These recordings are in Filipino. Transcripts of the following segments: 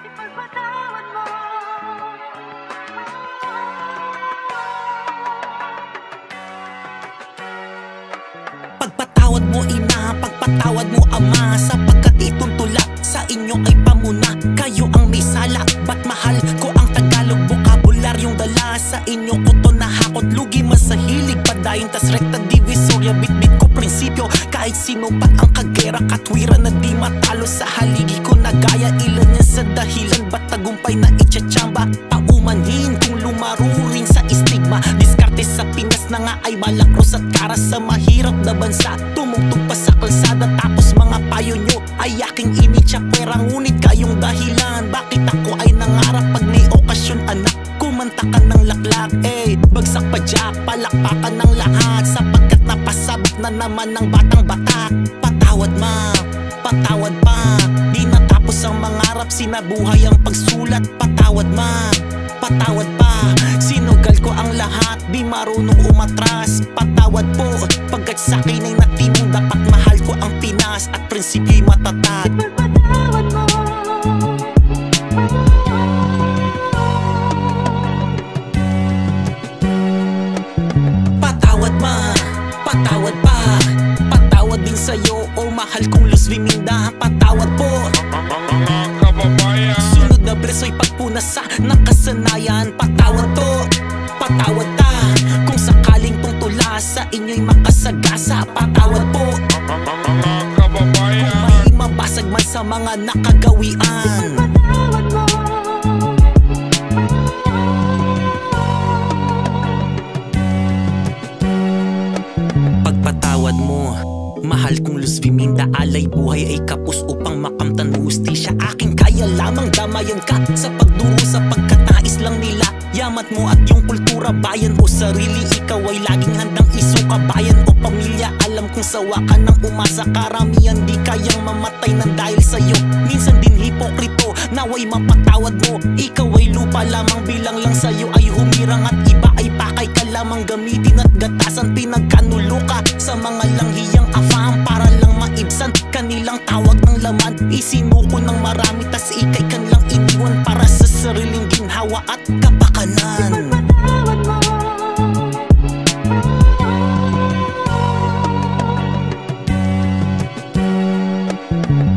Ipagpatawad mo. Pagpatawad mo ina, pagpatawad mo ama, sapagkat itong tula sa inyo ay pamuna. Kayo ang may sala, ba't mahal ko ang Tagalog bokabularyong dala sa inyo ko to nahakot. Lugi man sa hilig padayon tas rekta divisorya, bitbit ko prinsipyo. Kahit sino pa ang kagera, katwiran na di matalo sa haligi ko nagaya. Ilan yan sa dahilan, ba't tagumpay na itsatsamba? Paumanhin kung lumaro rin sa istigma. Diskarte sa Pinas na nga ay malakros at kara sa mahirap na bansa. Tumugtog pa sa kalsada tapos mga payo nyo ay aking initsa pera. Ngunit kayong dahilan bakit ako ay nangarap pag may okasyon anak. Kumanta ka ng laklak, bagsak pa jack, palakpakan ng lahat, sapagkat napasabak na naman ng batang bata. Patawad ma, patawad pa, di natapos ang mangarap, sinabuhay ang pagsulat. Patawad ma, patawad pa, sinugal ko ang lahat, di marunong umatras. Patawad po, pagkat sa'kin ay natimong dapat mahal ko ang Pinas at prinsipyo'y matatag. Ipagpatawad mo. Patawad ma, patawad pa, patawad din sa'yo o mahal kong Luz Viminda. Patawad po Mga kababayan, sunod na bleso'y pagpuna sa nakasanayan. Patawad to, patawad ta, kung sakaling tong tula sa inyo'y makasagasa. Patawad po mga kababayan, kung may mabasag man sa mga nakagawian. Ipagpatawad mo. Pagpatawad mo, mahal kong Luz Viminda, alay buhay ay kapos upang makamtan mo hustisya. Aking kaya lamang damayan ka sa pagduro, sa pagkatais lang nila yamat mo at yung kultura. Bayan o sarili, ikaw ay laging handang isuka. Bayan o pamilya, alam kong sawa ka ng umasa. Karamihan di kayang mamatay ng dahil sa'yo. Minsan din hipokrito, naway mapatawad mo. Ikaw ay lupa lamang, bilang lang sa'yo ay humirang. At iba ay pakay ka lamang, gamitin at gatasan. Pinagkanulo ka sa mga langhiyang afam para lang maibsan kanilang tawag ng laman. Isinuko ng marami tas ikay kan lang iniwan para sa sariling ginhawa at kapakanan. Ipagpatawad mo.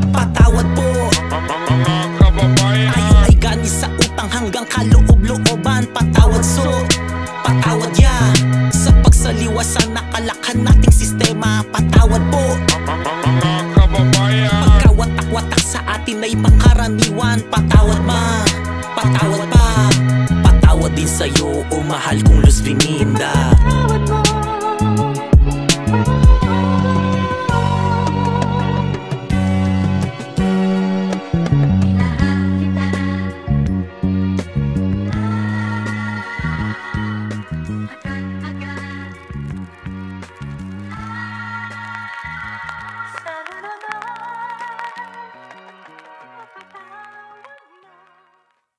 Patawad po, mga kababayan, tayo ay gani sa utang hanggang kaloob-looban. Patawad so, patawad ya, sa pagsaliwa sa nakalakhan nating sistema. Patawad po, mga kababayan, pagkawatak-watak sa atin ay pangkaraniwan. Patawad ma, patawad pa, patawad din sa'yo o mahal kong Luz Viminda.